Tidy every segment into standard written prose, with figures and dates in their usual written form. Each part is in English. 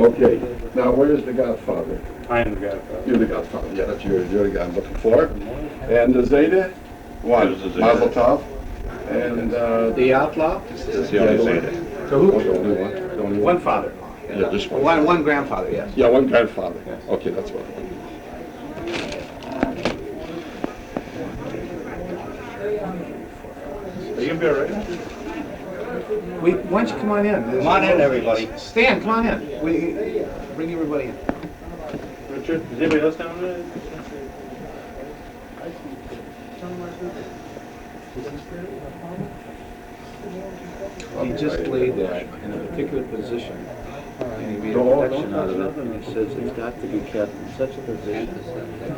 Okay, now where is the Godfather? I am the Godfather. You're the Godfather, yeah, that's you're the guy I'm looking for. And the Zeta? One, Mazel Tov. And The outlaw? This is the only Zeta. So who? the only one. The only One father. Yeah, just one. One grandfather, yes. Yeah, one grandfather. Yes. Okay, that's what. Are you gonna be all right? Why don't you come on in? Come on in, everybody. Stan, come on in. Bring everybody in. Richard, is anybody else down there? He just laid that in a particular position, and he made a protection out of it, and he says it's got to be kept in such a position.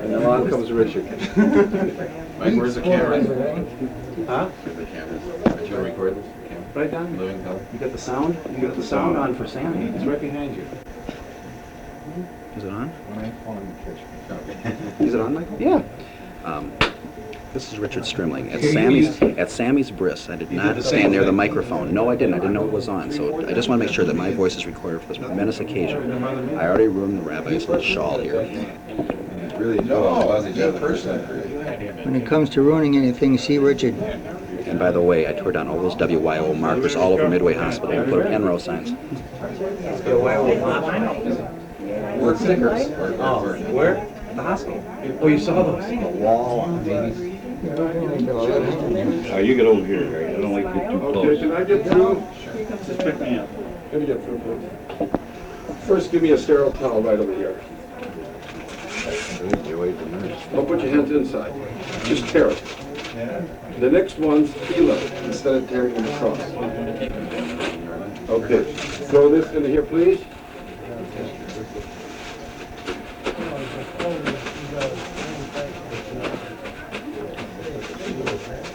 And then along comes Richard. Mike, where's the camera? Huh? Where's the camera? Did you record this? Camera? Right down. Living color? You got the sound? You got the sound on for Sammy. He's right behind you. Is it on? Is it on, Michael? Yeah. This is Richard Strimling at Sammy's Briss. I did not stand near the microphone. No, I didn't. I didn't know it was on. So I just want to make sure that my voice is recorded for this momentous occasion. I already ruined the rabbi's little shawl here. Really? No, the person. When it comes to ruining anything, see Richard. And by the way, I tore down all those WYO markers all over Midway Hospital and put up NRO signs. Word stickers. Where? The hospital. Oh, you saw those? The wall on the babies. Oh, you get over here, Harry. I don't like to get too Okay, close. can I get through? Just pick me up. Let me get through, please. First, give me a sterile towel right over here. Don't put your hands inside. Just tear it. The next one's peel it instead of tearing it across. Okay, throw this in here, please.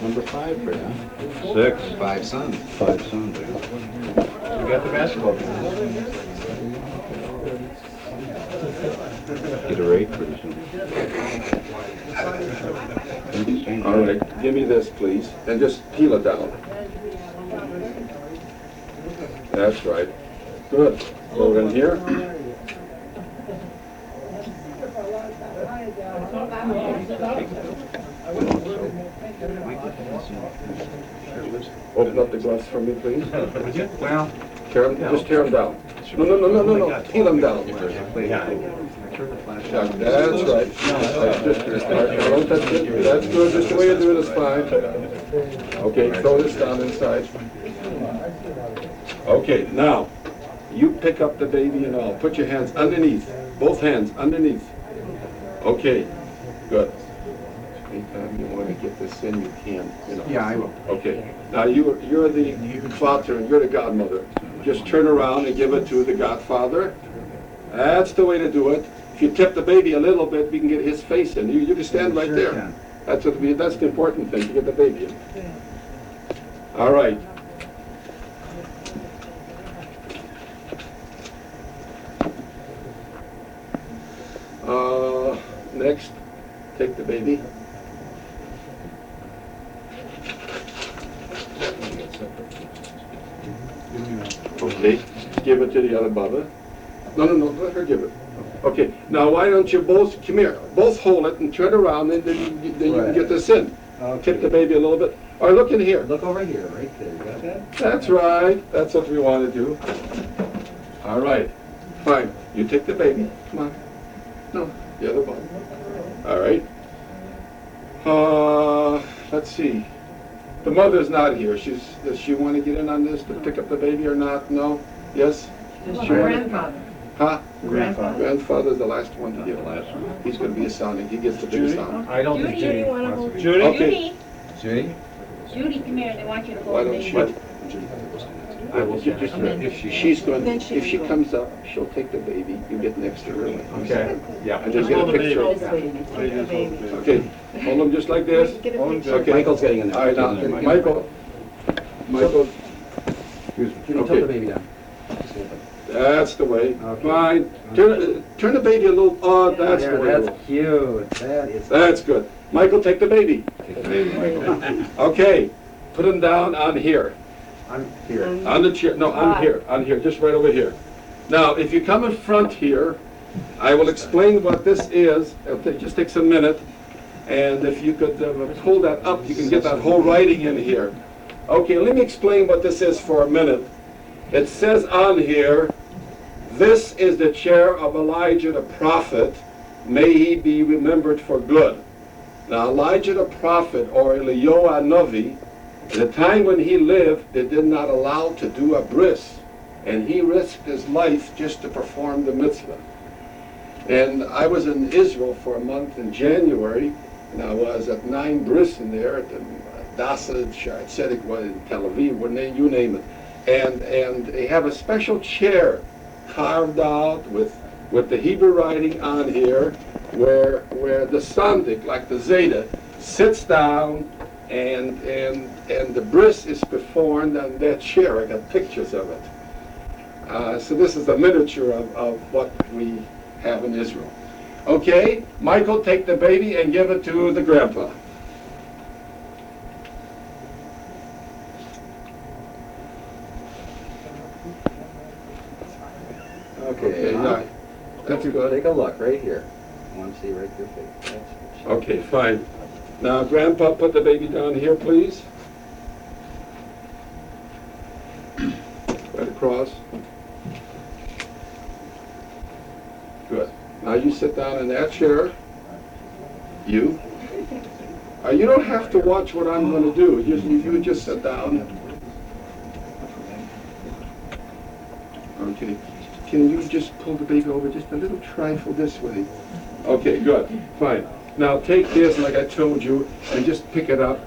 Number 5 for you. 6. 5 sons. 5 sons. You got the basketball game. Get a rate pretty soon. All right, give me this, please, and just peel it down. That's right. Good. Throw it in here. Open up the gloves for me, please. Well, Just tear them down. No. Peel them down. turn the flash Yeah, on. that's right. That's good. Just the way you do it is fine. Okay, throw this down inside. Okay, now, you pick up the baby and all. Put your hands underneath. Both hands underneath. Okay, good. Anytime you want to get this in, you can. You know. Yeah, I will. Okay. Now, you're the father and you're the godmother. Just turn around and give it to the godfather. That's the way to do it. If you tip the baby a little bit, we can get his face in. You can stand right there. That's the important thing, to get the baby in. All right. Next, take the baby. Okay, give it to the other mother. No, let her give it. Okay, now why don't you both, come here, both hold it and turn around and then you can get this in. Tip the baby a little bit. All right, look in here. Look over here, right there. You got that? That's right. That's what we want to do. All right. Fine. You take the baby. Come on. No, the other one. All right. Let's see. The mother's not here. Does she want to get in on this to pick up the baby or not? No? Yes? Grandfather. Huh? Grandfather. Grandfather's the last one to get the last one. He's going to be a sounding. He gets the big sound. I don't think Judy, Judy you want to wants hold? to be. Judy? Okay. Judy? Judy, come here. They want you to Why hold don't the you? baby. I will Just, she's going. If she comes up, she'll take the baby. You get next to her. Okay. Yeah. And just get a picture. Okay. Hold them just like this. Okay. Michael's getting in there. All right, now, Michael. Michael. Excuse me. Tilt the Okay. baby down. That's the way. Okay. Fine. Turn the baby a little. Oh, that's the way. That's cute. That is. That's good. Michael, take the baby. Take the baby, Michael. Okay. Put him down on here. I'm here. On the chair. No, on here. On here. Just right over here. Now, if you come in front here, I will explain what this is. Just takes a minute. And if you could pull that up, you can get that whole writing in here. Okay, let me explain what this is for a minute. It says on here, this is the chair of Elijah the prophet. May he be remembered for good. Now, Elijah the prophet, or Eliyahu Navi, at the time when he lived, they did not allow to do a bris. And he risked his life just to perform the mitzvah. And I was in Israel for a month in January, and I was at 9 Briss in there, at the Dasa, Sharet Tzedek, in Tel Aviv, you name it. And they have a special chair carved out with the Hebrew writing on here, where the Sandik, like the Zeta, sits down, and the bris is performed on that chair. I got pictures of it. So this is a miniature of what we have in Israel. Okay, Michael, take the baby and give it to the grandpa. Okay, now, that's good. Take a look right here. I want to see right your face. That's Okay, fine. Now, Grandpa, put the baby down here, please. Right across. Good. Now you sit down in that chair. You. You don't have to watch what I'm going to do. You just sit down. Okay. Can you just pull the baby over just a little trifle this way? Okay, good. Fine. Now take this, like I told you, and just pick it up.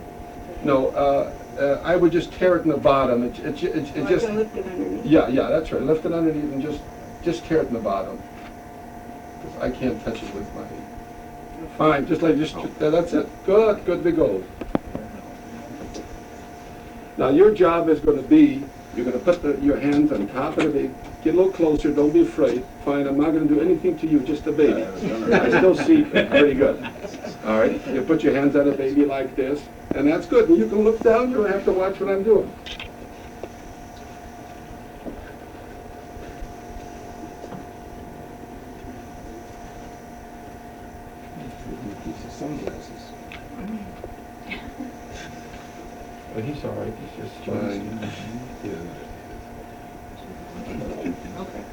No, I would just tear it in the bottom. It just. Lift it underneath. Yeah, that's right. Lift it underneath and just tear it in the bottom. 'Cause I can't touch it with my. Fine, just that's it. Good, big old. Now your job is going to be, you're going to put your hands on top of the baby. Get a little closer. Don't be afraid. Fine, I'm not going to do anything to you, just the baby. I still see pretty good. All right, you put your hands on the baby like this, and that's good. And you can look down. You don't have to watch what I'm doing. Sunglasses. But he's all right. He's just fine. Okay.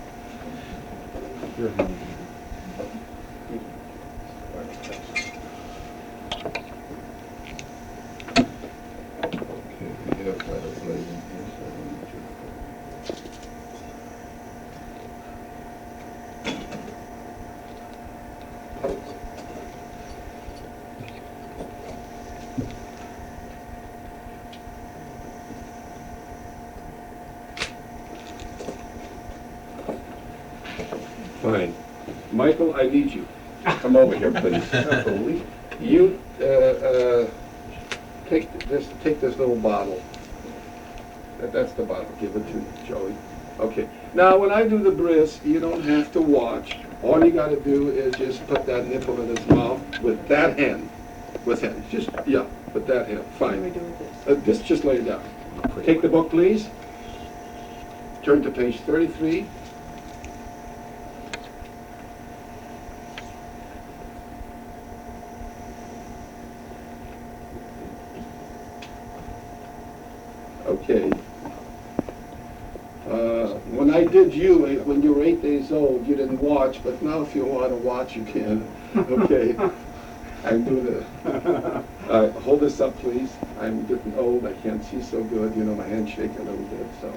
Fine. Michael, I need you. Come over here, please. You take this little bottle. That's the bottle. Give it to Joey. Okay. Now, when I do the bris, you don't have to watch. All you got to do is just put that nipple in his mouth with that hand. With him. Just, yeah, with that hand. What do we Fine. do with this? Just lay it down. Take the book, please. Turn to page 33. Okay. When I did you, when you were 8 days old, you didn't watch, but now if you want to watch, you can. Okay. I'm doing it. Hold this up, please. I'm getting old. I can't see so good. You know, my hands shake a little bit, so.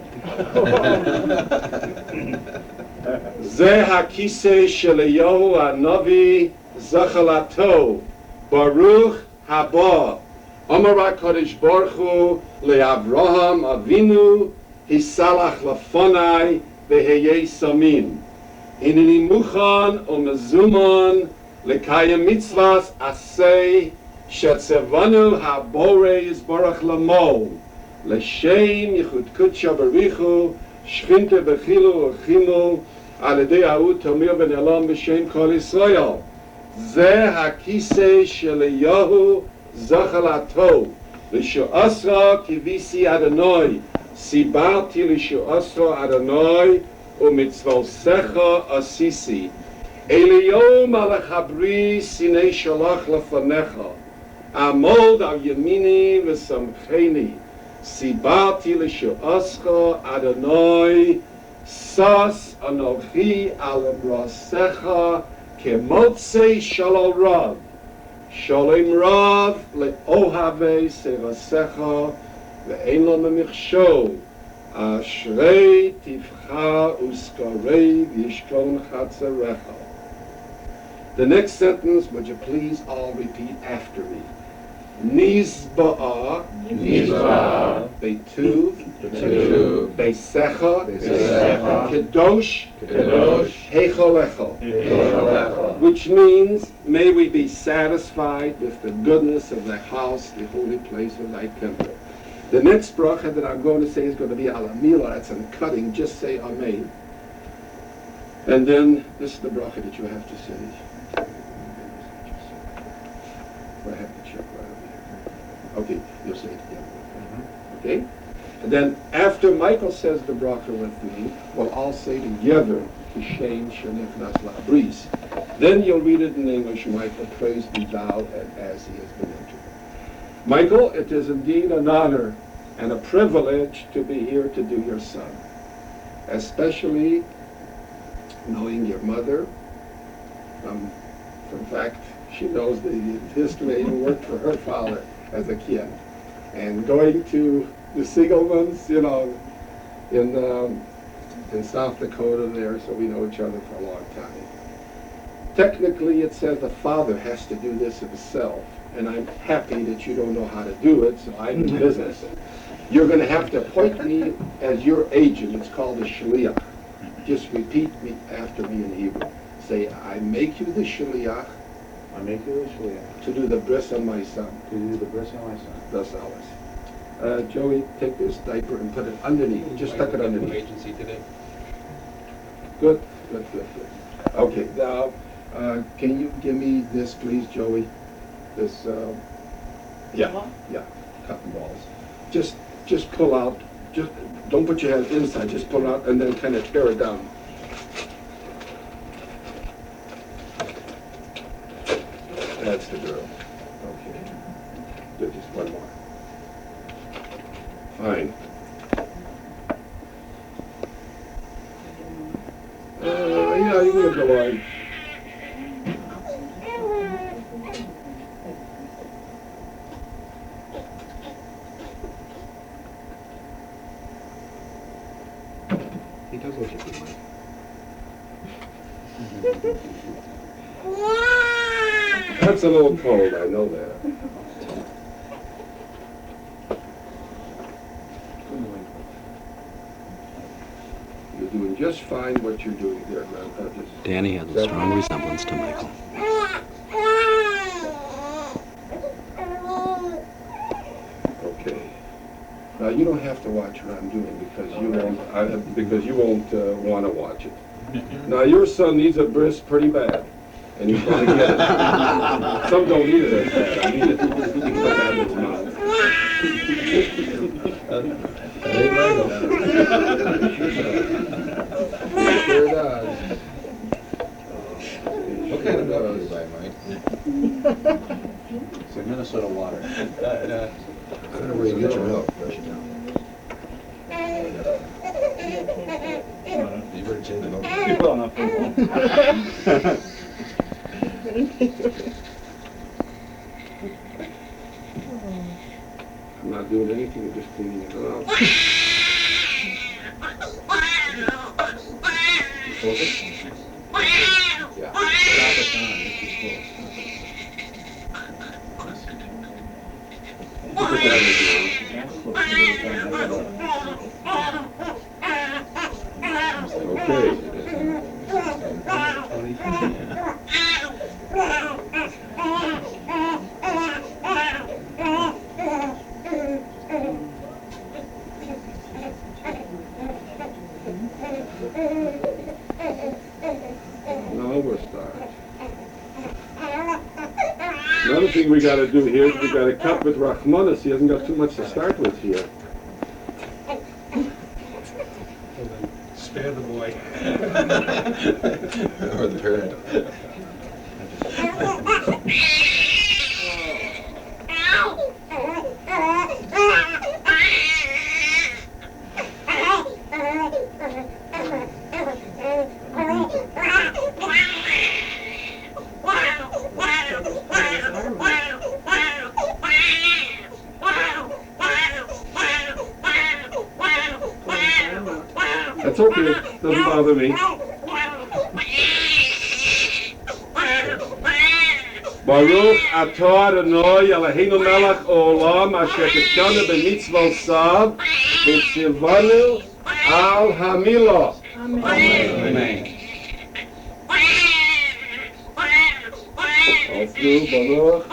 Ze hakise shel Eliyahu hanavi zachalato baruch haba. Amar HaKadosh Baruch Hu leAvraham Avinu hisalach lafonai veheyei samin. Hineni muchan u'mezuman lekayem mitzvahs asay shetzevanu habore yisbarach lamo l'shem yichud kudsha barichu shchinte bechilu u'chimu al-yedei ha'u tamir ben elam b'shem kol Yisrael. Ze hakise shel Eliyahu Zachalato, Lishu Asra Kivisi Adonai, Sibarti Lishu Asra Adonai, umitzvosecha asisi. Eliyom alachabri sinei shalach lefanecha. Amod al yamini v'samcheni. Sibati l'sho'ascha Adonai. Sas anochi al brasecha kemotzei shalal rav. Shalom rav le'ohave sevasecha ve'en lo memichsho. Ashrei tivcha uskarei v'yishkon chatzerecha. The next sentence, would you please all repeat after me? Nizba'a, Beituv, Beisecha, Kedosh, Heichalecha. Which means, may we be satisfied with the goodness of the house, the holy place of thy temple. The next bracha that I'm going to say is going to be ala mila, that's on cutting, just say amen. And then, this is the bracha that you have to say. I have to check right over here. Okay, you'll say it together. Okay? And then after Michael says the bracha with me, we'll all say together, Kishem Shenifnas Labris. Then you'll read it in English, Michael, praise be thou, and as he has been entered. Michael, it is indeed an honor and a privilege to be here to do your son, especially knowing your mother. In fact, she knows the history, even worked for her father as a kid. And going to the Siegelmans, you know, in South Dakota there, so we know each other for a long time. Technically, it says the father has to do this himself, and I'm happy that you don't know how to do it, so I'm in business. You're going to have to appoint me as your agent. It's called a shliach. Just repeat me after me in Hebrew. Say, I make you the shliach. I make you a shliach. To do the bris on my son. To do the bris on my son. Thus Alice. Joey, take this diaper and put it underneath. Just tuck it underneath. Agency today. Good. Okay, now, can you give me this, please, Joey? This, yeah, cotton balls. Just pull out. Just don't put your hand inside. Just pull out and then kind of tear it down. That's the girl. Okay. Do just one more. Fine. Yeah, you can go on. He does look at you, Mike. That's a little cold, I know that. You're doing just fine what you're doing there, Grandpa. Danny has a strong resemblance to Michael. Okay. Now you don't have to watch what I'm doing because you won't want to watch it. Now your son needs a bris pretty bad, and he's going to get it. Some don't need it as bad. I need it because out of his mouth. Sure does. What kind of dog is that, Mike? It's a Minnesota water. I don't know where you get your milk. You better change the I'm not doing anything, I'm just cleaning it out. Yeah. Stop it on, it's too close. No, we're starting. Another thing we got to do here is we got to cut with Rachmanis. He hasn't got too much to start with here. Spare the boy. Or the parent. That's okay. Doesn't bother me. Baruch atah Adonai Eloheinu melech olam asher kitanu b'mitzvot sav v'tzivanu al hamila. Amen. All through Baruch.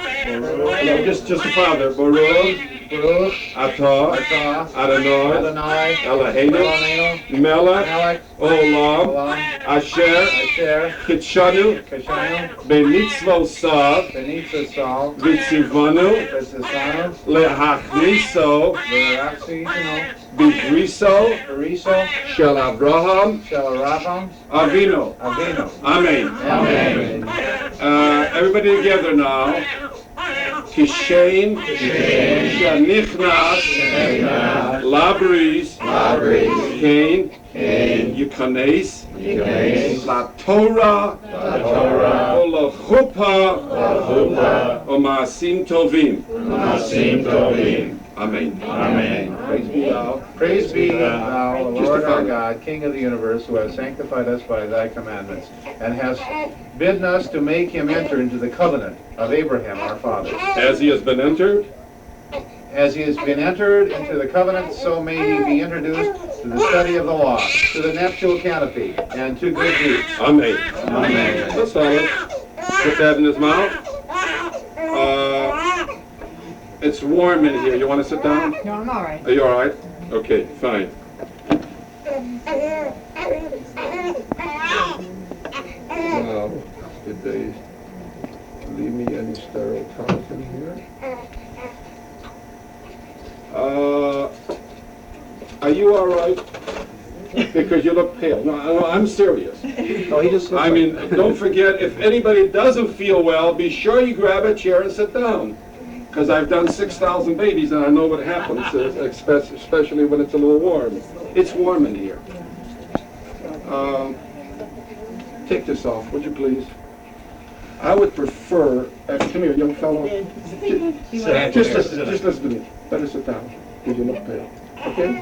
No, just the Father. Baruch atah Adonai Eloheinu melech olam asher kitshanu b'mitzvot sav v'tzivanu lehachniso b'briso shel Avraham Avinu. Amen. Everybody together now. Kishen shanichnas labris kain yukanes la Torah ola chuppah u'maasim tovim. Amen. Praise be thou, O Just Lord the our Father. God, King of the universe, who has sanctified us by thy commandments, and has bidden us to make him enter into the covenant of Abraham our father. As he has been entered, As he has been entered into the covenant, so may he be introduced to the study of the law, to the nuptial canopy, and to good deeds. Amen. Amen. That's solid. Put that in his mouth. It's warm in here. You want to sit down? No, I'm all right. Are you all right? Okay, fine. Now, did they leave me any sterile towels in here? Are you all right? Because you look pale. No, I'm serious. Oh, he just I mean, don't forget, if anybody doesn't feel well, be sure you grab a chair and sit down. Because I've done 6,000 babies and I know what happens, especially when it's a little warm. It's warm in here. Take this off, would you please? I would prefer, come here, young fellow. Just listen to me. Better sit down, because you look pale. Okay?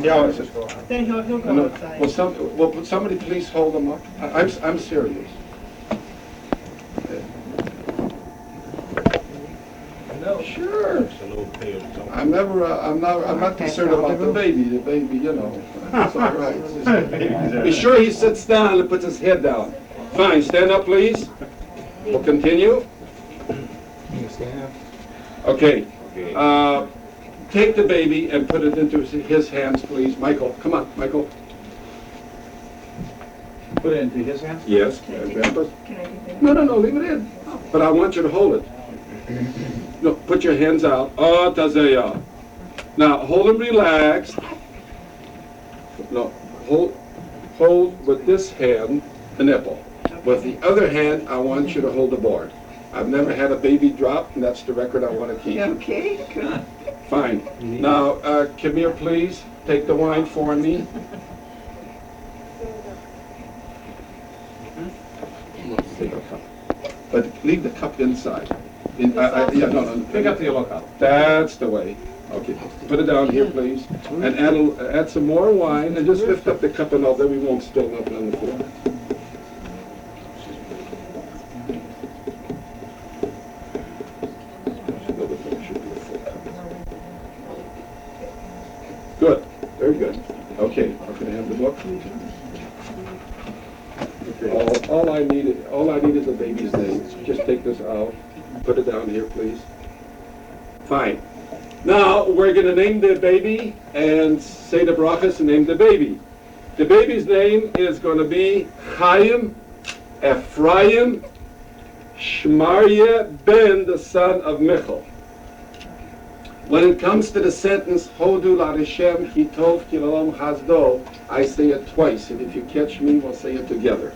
Yeah, it's just go on. Then he'll go outside. Will somebody please hold them up? I'm serious. Sure. I'm not concerned about the baby. The baby, you know. It's all right. Be sure he sits down and puts his head down. Fine, stand up, please. We'll continue. Okay. Take the baby and put it into his hands, please. Michael, come on, Michael. put it into his hands. Yes. Can I take that? No, leave it in. But I want you to hold it. No, put your hands out. Oh, tazeya. Now, hold them relaxed. No, hold with this hand the nipple. With the other hand, I want you to hold the board. I've never had a baby drop, and that's the record I want to keep. Okay, good. Fine. Now, come here, please. Take the wine for me. Take a cup. But leave the cup inside. Yeah, no. Pick up the yellow cup. That's the way. Okay. Put it down here, please. And add some more wine, and just lift up the cup and all, then we won't spill nothing on the floor. Good. Very good. Okay. Can I have the book? Okay. All I need is the baby's name. Just take this out. Put it down here, please. Fine. Now we're going to name the baby and say the brachas and name the baby. The baby's name is going to be Chaim Ephraim Shmarya ben, the son of Michal. When it comes to the sentence, Hodu L'Hashem Ki Tov Ki L'Olam Chasdo, I say it twice, and if you catch me, we'll say it together.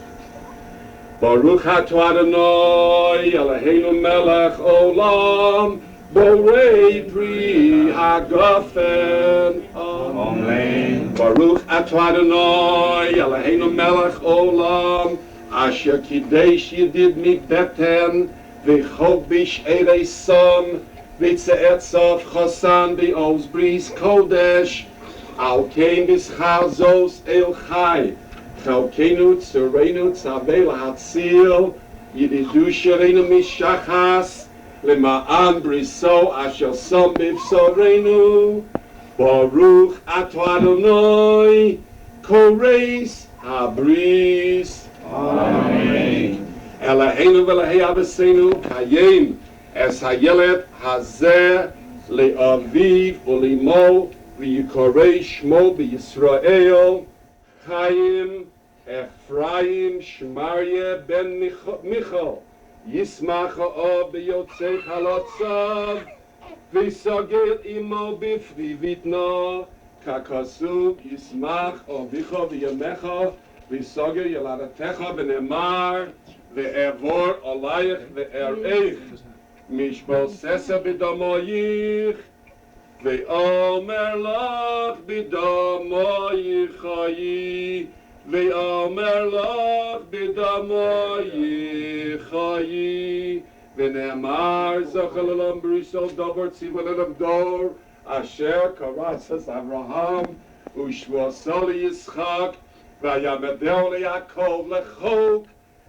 Baruch Atah Adonai Eloheinu Melech Olam Borei Pri Hagafen. Amen. Baruch Atah Adonai Eloheinu Melech Olam Asher Kidesh Yedid Mi Beten V'chok B'Sheirei Som V'Tze'etzav Chosan B'Oz Briss Kodesh Al Kein B'Schazos El Chai Chalkenu Tzurenu Tzavel Hatzil Yididu Sherenu Mishachas Lema'an Brisso Asher Som B'Vsorenu Baruch Atah Adonai Koreis HaBris. Amen. Eloheinu v'Elahei Avosenu Kayim Es Hayeled Hazeh Le'aviv U'Limo V'Yikorei Shmo B'Yisrael Chaim Ephraim Shmarye Ben Michal Yismach Ha'ov B'Yotzei Halotzav V'Sogel Imo B'Fri Vitno Kakasub Yismach Ovicho V'Yamecha V'Sogel Yeladatecha V'Nemar V'Evor Olayich V'Ereich Mishbol Sesa B'Damoyich V'Omer Lach B'Damoyich Chayi V'Omer Lach B'Damoyich Chayi V'Nemar Zochel Elam B'Rishol Dober Tzivon Elam Dor Asher Karatzas Avraham Ushvosol Yitzchak V'Yamedel Yaakov Lechok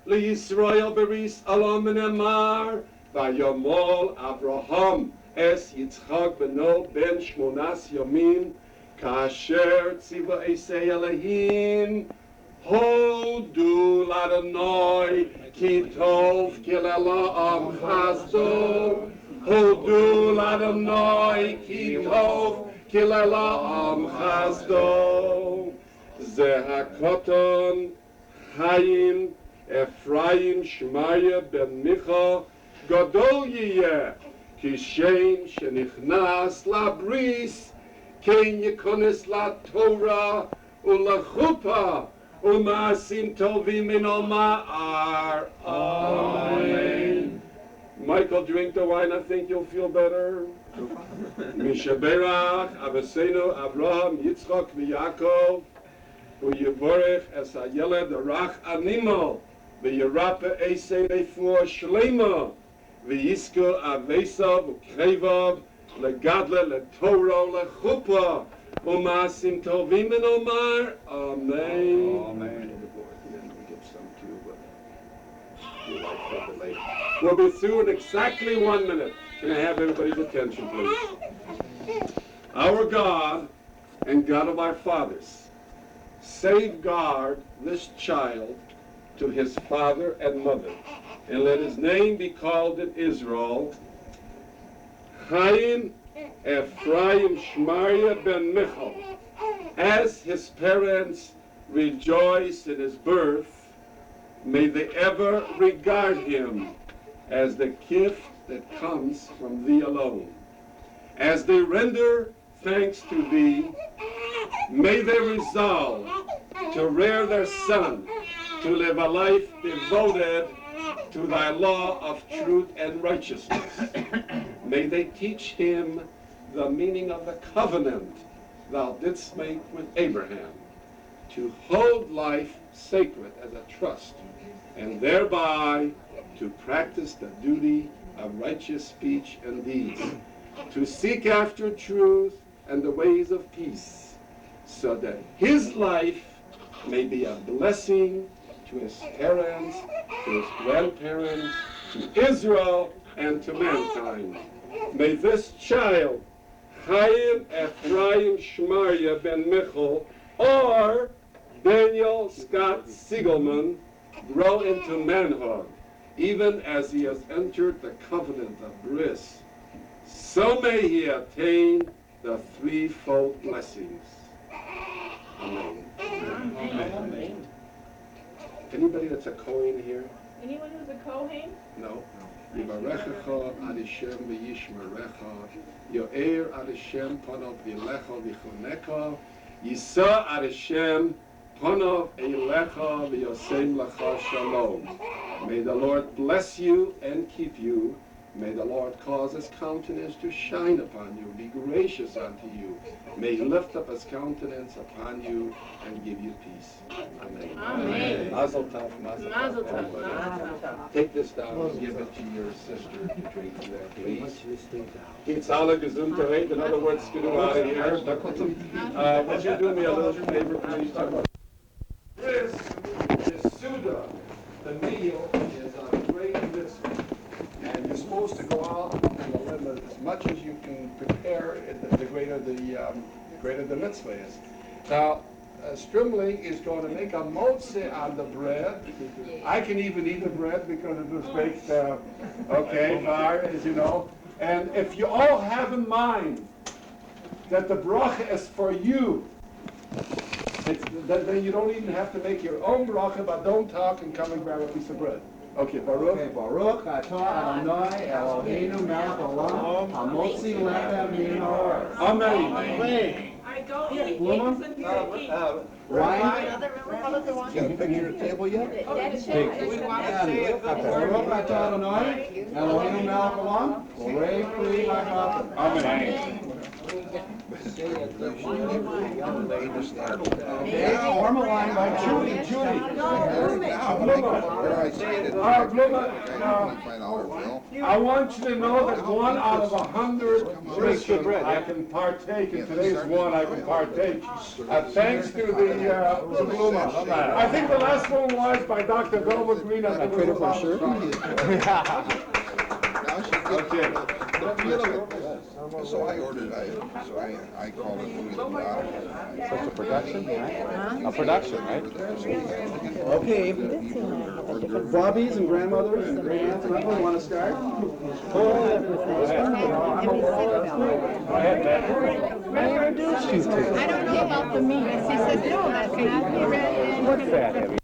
L'Yisrael Beris Alam V'Nemar V'Yamol Avraham Es Yitzchak Beno Ben Shmonas Yomim Kasher Tziva Esei Elohim Hodu L'Adonai Ki Tov Ki L'Olam Chasdo Hodu L'Adonai Ki Tov Ki L'Olam Chasdo Ze HaKoton Chaim Ephraim Shmarye Ben Micha Gadol Yiyeh Kishem Shenichnas LaBris Kein Yekonis LaTorah ULaChuppah U'Ma'asim Tovim Min Ma'ar. Amen. Michael, drink the wine. I think you'll feel better. Mishaberach Avosenu Avraham Yitzchak V'Yaakov U'Yevorech Es HaYeled Arach Animo V'Yerape Esei Refuah Shlema V'Yizku Avesav U'Krevav Legadle Letorah Lechuppah U'Ma'asim Tovim Min Omar. Amen. Amen. We'll be through in exactly 1 minute. Can I have everybody's attention, please? Our God and God of our fathers, safeguard this child to his father and mother, and let his name be called in Israel, Chaim Ephraim Shmarye Ben Michal. As his parents rejoice in his birth, may they ever regard him as the gift that comes from thee alone. As they render thanks to thee, may they resolve to rear their son to live a life devoted to thy law of truth and righteousness. May they teach him the meaning of the covenant thou didst make with Abraham, to hold life sacred as a trust, and thereby to practice the duty of righteous speech and deeds, to seek after truth and the ways of peace, so that his life may be a blessing to his parents, to his grandparents, to Israel, and to mankind. May this child, Chaim Ephraim Shmarye Ben Michal, or Daniel Scott Siegelman, grow into manhood, even as he has entered the covenant of Briss. So may he attain the threefold blessings. Amen. Amen. Anybody that's a Kohen here? Anyone who's a Kohen? No. Yivarechecha ad Hashem v'yishmerecha, Yo'er ad Hashem panav v'yilecha v'chonecha, Yisa ad Hashem panav eilecha v'yosem lecha shalom. May the Lord bless you and keep you. May the Lord cause his countenance to shine upon you, be gracious unto you. May he lift up his countenance upon you and give you peace. Amen. Amen. Mazel tov, mazel Mazel tov. tov, everybody. mazel tov. Take this down and give it to your sister to drink from there, please. Geht's alle Gesundheit. In other words, get out of here. Would you do me a little favor, please? Briss is Suda. The meal is a great mitzvah. And you're supposed to go out on the limit as much as you can prepare, the greater the mitzvah is. Now, Strimling is going to make a motze on the bread. I can even eat the bread because it was baked, as you know. And if you all have in mind that the bracha is for you, then you don't even have to make your own bracha, but don't talk and come and grab a piece of bread. Okay, Baruch. Okay, Baruch atah Adonai Eloheinu melech haolam hamotzi lechem min haaretz. Amen. All right, go eat. Woman? Eat some good. Ryan? Got a picture of the table yet? We want to say a good Baruch atah Adonai Eloheinu melech haolam borei pri ha'chafetz. Amen. Yeah, warm a line by Judy. I want you to know that 1 out of 100 Christians I can partake, and today's one I can partake. Thanks to the Bluma. I think the last one was by Dr. Velma Green. I think it was about Okay. So I ordered, I called it Louis the Bottle. Such a production, right? A production, right? Okay, Bobbies and grandmothers and great aunts and uncles, want to start? I don't know about the meat. He says, no, that's not be ready. What's that, Abby?